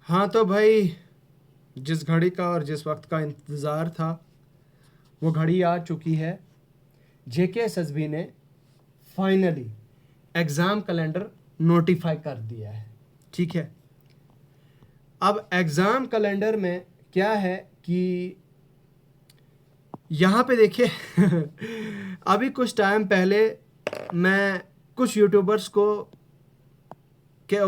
हाँ तो भाई, जिस घड़ी का और जिस वक्त का इंतज़ार था वो घड़ी आ चुकी है। जेकेएसएसबी ने फाइनली एग्ज़ाम कैलेंडर नोटिफाई कर दिया है। ठीक है, अब एग्ज़ाम कैलेंडर में क्या है कि यहाँ पे देखिए अभी कुछ टाइम पहले मैं कुछ यूट्यूबर्स को के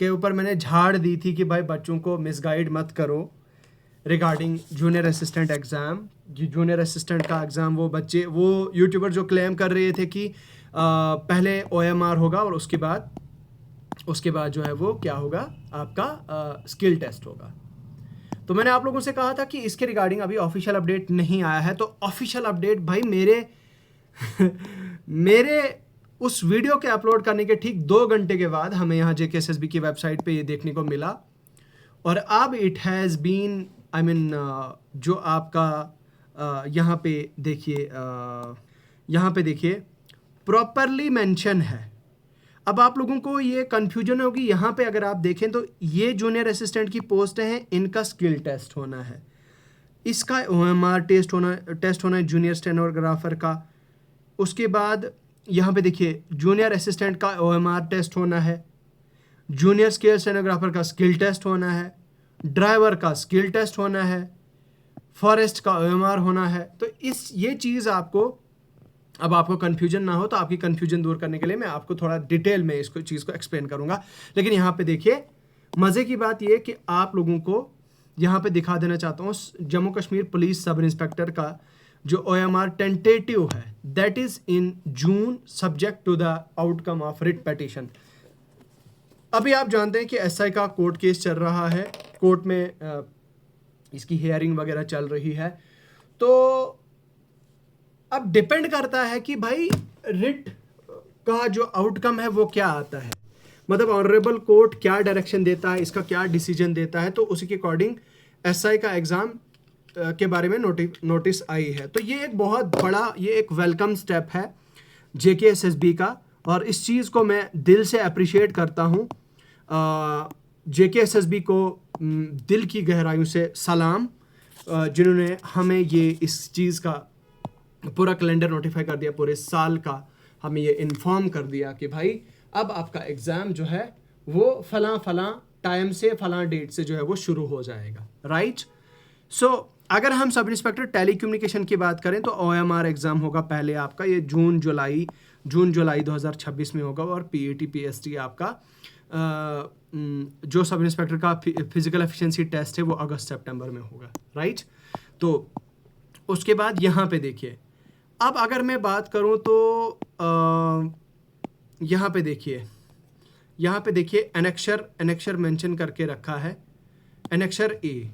ऊपर मैंने झाड़ दी थी कि भाई बच्चों को मिसगाइड मत करो regarding junior assistant exam. Junior assistant का एग्ज़ाम वो यूट्यूबर जो क्लेम कर रहे थे कि पहले ओएमआर होगा और उसके बाद जो है वो क्या होगा, आपका स्किल टेस्ट होगा। तो मैंने आप लोगों से कहा था कि इसके रिगार्डिंग अभी ऑफिशियल अपडेट नहीं आया है। तो ऑफिशियल अपडेट भाई मेरे उस वीडियो के अपलोड करने के ठीक 2 घंटे के बाद हमें यहाँ जेकेएसएसबी की वेबसाइट पे ये देखने को मिला। और अब इट हैज़ बीन जो आपका यहाँ पे देखिए प्रॉपरली मेंशन है। अब आप लोगों को ये कन्फ्यूजन होगी, यहाँ पे अगर आप देखें तो ये जूनियर असिस्टेंट की पोस्ट हैं, इनका स्किल टेस्ट होना है, इसका ओएमआर टेस्ट होना है जूनियर स्टेनोग्राफर का। उसके बाद यहाँ पे देखिए जूनियर असिस्टेंट का ओएमआर टेस्ट होना है, जूनियर स्केल स्टेनोग्राफर का स्किल टेस्ट होना है, ड्राइवर का स्किल टेस्ट होना है, फॉरेस्ट का ओएमआर होना है। तो ये चीज़ आपको कन्फ्यूजन ना हो, तो आपकी कन्फ्यूजन दूर करने के लिए मैं आपको थोड़ा डिटेल में इसको चीज़ को एक्सप्लेन करूंगा। लेकिन यहाँ पे देखिए मज़े की बात ये कि आप लोगों को यहाँ पे दिखा देना चाहता हूँ Jammu Kashmir police sub inspector का जो ओएमआर टेंटेटिव है, that is in June subject to the outcome of writ petition. अभी आप जानते हैं कि एसआई का कोर्ट केस चल रहा है, कोर्ट में इसकी हियरिंग वगैरह चल रही है। तो अब डिपेंड करता है कि भाई रिट का जो आउटकम है वो क्या आता है, मतलब ऑनरेबल कोर्ट क्या डायरेक्शन देता है, इसका क्या डिसीजन देता है। तो उसी के अकॉर्डिंग एसआई का एग्ज़ाम के बारे में नोटिस आई है। तो ये एक बहुत बड़ा, ये एक वेलकम स्टेप है जेकेएसएसबी का, और इस चीज़ को मैं दिल से अप्रिशिएट करता हूँ। जेकेएसएसबी को दिल की गहराइयों से सलाम, जिन्होंने हमें ये इस चीज़ का पूरा कैलेंडर नोटिफाई कर दिया, पूरे साल का हमें ये इन्फॉर्म कर दिया कि भाई अब आपका एग्ज़ाम जो है वो फलां टाइम से फलां डेट से जो है वो शुरू हो जाएगा, राइट। सो अगर हम सब इंस्पेक्टर टेलीकम्युनिकेशन की बात करें तो ओएमआर एग्ज़ाम होगा पहले आपका, ये जून जुलाई 2026 में होगा, और पीएटी पीएसटी आपका जो सब इंस्पेक्टर का फिजिकल एफिशिएंसी टेस्ट है वो अगस्त सितंबर में होगा, राइट। तो उसके बाद यहाँ पे देखिए, अब अगर मैं बात करूँ तो यहाँ पे देखिए एनेक्शर मेंशन करके रखा है, एनेक्शर ए।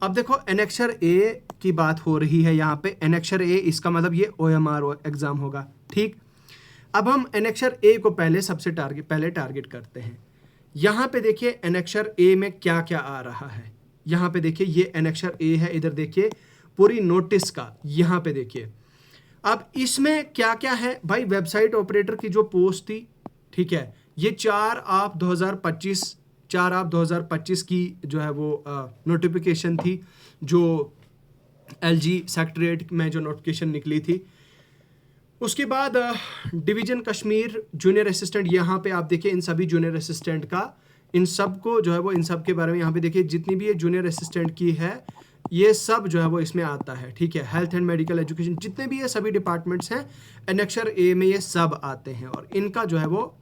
अब देखो एनेक्शर ए की बात हो रही है यहाँ पे, एनेक्शर ए इसका मतलब ये ओएमआर एग्ज़ाम होगा, ठीक। अब हम एनेक्शर ए को सबसे टारगेट करते हैं। यहाँ पे देखिए एनेक्शर ए में क्या क्या आ रहा है। यहाँ पे देखिए ये एनेक्शर ए है, इधर देखिए पूरी नोटिस का, यहाँ पे देखिए। अब इसमें क्या क्या है भाई, वेबसाइट ऑपरेटर की जो पोस्ट थी, ठीक है, ये 4/2025 की जो है वो नोटिफिकेशन थी, जो एलजी सेक्रेटरीट में जो नोटिफिकेशन निकली थी। उसके बाद डिवीज़न कश्मीर जूनियर असिस्टेंट, यहाँ पे आप देखिए इन सभी जूनियर असिस्टेंट का, इन सब को जो है वो इन सब के बारे में यहाँ पे देखिए जितनी भी ये जूनियर असिस्टेंट की है ये सब जो है वो इसमें आता है, ठीक है। हेल्थ एंड मेडिकल एजुकेशन जितने भी ये सभी डिपार्टमेंट्स हैं एनेक्शर ए में ये सब आते हैं, और इनका जो है वो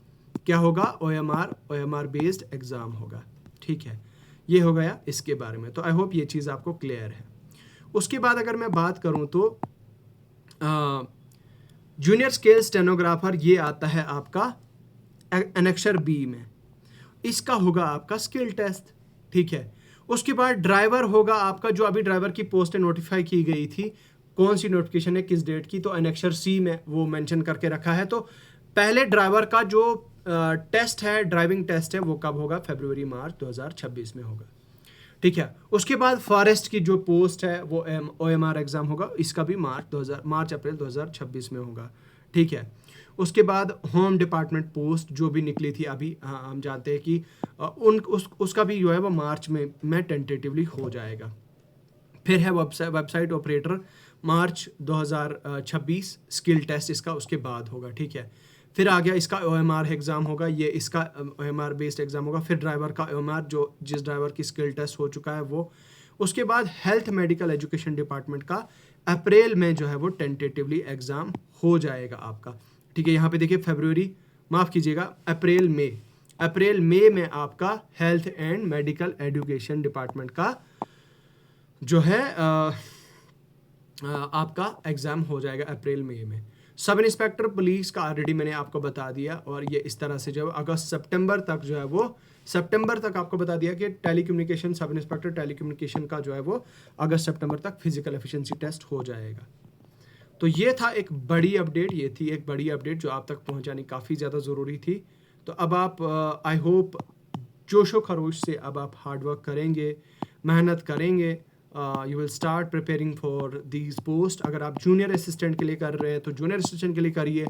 क्या होगा, ओएमआर बेस्ड एग्ज़ाम होगा, ठीक है। ये हो गया इसके बारे में। तो आई होप ये चीज़ आपको क्लियर है। उसके बाद अगर मैं बात करूँ तो जूनियर स्केल स्टेनोग्राफर ये आता है आपका एनेक्शर बी में, इसका होगा आपका स्किल टेस्ट, ठीक है। उसके बाद ड्राइवर होगा आपका, जो अभी ड्राइवर की पोस्ट नोटिफाई की गई थी, कौन सी नोटिफिकेशन है किस डेट की, तो एनेक्शर सी में वो मेंशन करके रखा है। तो पहले ड्राइवर का जो टेस्ट है, ड्राइविंग टेस्ट है, वो कब होगा, फरवरी-मार्च 2026 में होगा, ठीक है। उसके बाद फॉरेस्ट की जो पोस्ट है वो ओएमआर एग्ज़ाम होगा, इसका भी मार्च अप्रैल 2026 में होगा, ठीक है। उसके बाद होम डिपार्टमेंट पोस्ट जो भी निकली थी अभी, हाँ हम जानते हैं कि उसका भी जो है वो मार्च में टेंटेटिवली हो जाएगा। फिर है वेबसाइट ऑपरेटर, मार्च 2026 स्किल टेस्ट इसका उसके बाद होगा, ठीक है। फिर आ गया इसका OMR एग्ज़ाम होगा, ये इसका OMR बेस्ड एग्ज़ाम होगा। फिर ड्राइवर का OMR जो जिस ड्राइवर की स्किल टेस्ट हो चुका है वो। उसके बाद हेल्थ मेडिकल एजुकेशन डिपार्टमेंट का अप्रैल में जो है वो टेंटेटिवली एग्ज़ाम हो जाएगा आपका, ठीक है। यहाँ पे देखिए फरवरी, माफ़ कीजिएगा अप्रैल मई में आपका health and medical education department का जो है आपका एग्ज़ाम हो जाएगा अप्रैल मई में। सब इंस्पेक्टर पुलिस का ऑलरेडी मैंने आपको बता दिया, और ये इस तरह से जो है अगस्त सितंबर तक जो है वो, सितंबर तक आपको बता दिया कि टेलीकम्युनिकेशन, सब इंस्पेक्टर टेलीकम्युनिकेशन का जो है वो अगस्त सितंबर तक फिजिकल एफिशिएंसी टेस्ट हो जाएगा। तो ये था एक बड़ी अपडेट, ये थी एक बड़ी अपडेट जो आप तक पहुंचानी काफ़ी ज़्यादा ज़रूरी थी। तो अब आप आई होप जोशो खरोश से अब आप हार्डवर्क करेंगे, मेहनत करेंगे, you will start preparing for these post. अगर आप जूनियर असिस्टेंट के लिए कर रहे हैं तो जूनियर असिस्टेंट के लिए करिए,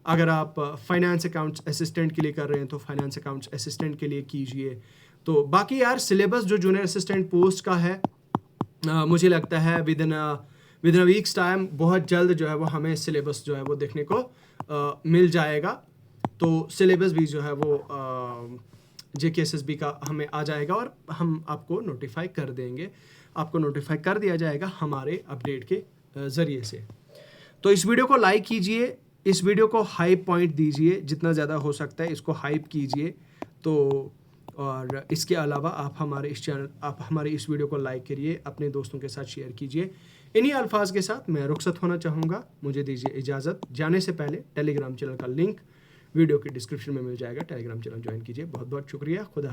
अगर आप फाइनेंस अकाउंट्स असिस्टेंट के लिए कर रहे हैं तो फाइनेंस अकाउंट्स असिस्टेंट के लिए कीजिए। तो बाकी यार सिलेबस जो जूनियर असिस्टेंट पोस्ट का है, मुझे लगता है with in a weeks time बहुत जल्द जो है वो हमें सिलेबस जो है वो देखने को मिल जाएगा। तो सिलेबस भी जो है वो JKSSB का हमें आ जाएगा और हम आपको नोटिफाई कर देंगे, आपको नोटिफाई कर दिया जाएगा हमारे अपडेट के ज़रिए से। तो इस वीडियो को लाइक कीजिए, इस वीडियो को हाइप पॉइंट दीजिए, जितना ज़्यादा हो सकता है इसको हाइप कीजिए। तो और इसके अलावा आप हमारे इस वीडियो को लाइक करिए, अपने दोस्तों के साथ शेयर कीजिए। इन्हीं अल्फाज के साथ मैं रुखसत होना चाहूँगा, मुझे दीजिए इजाज़त। जाने से पहले टेलीग्राम चैनल का लिंक वीडियो के डिस्क्रिप्शन में मिल जाएगा, टेलीग्राम चैनल ज्वाइन कीजिए। बहुत बहुत शुक्रिया, खुदा।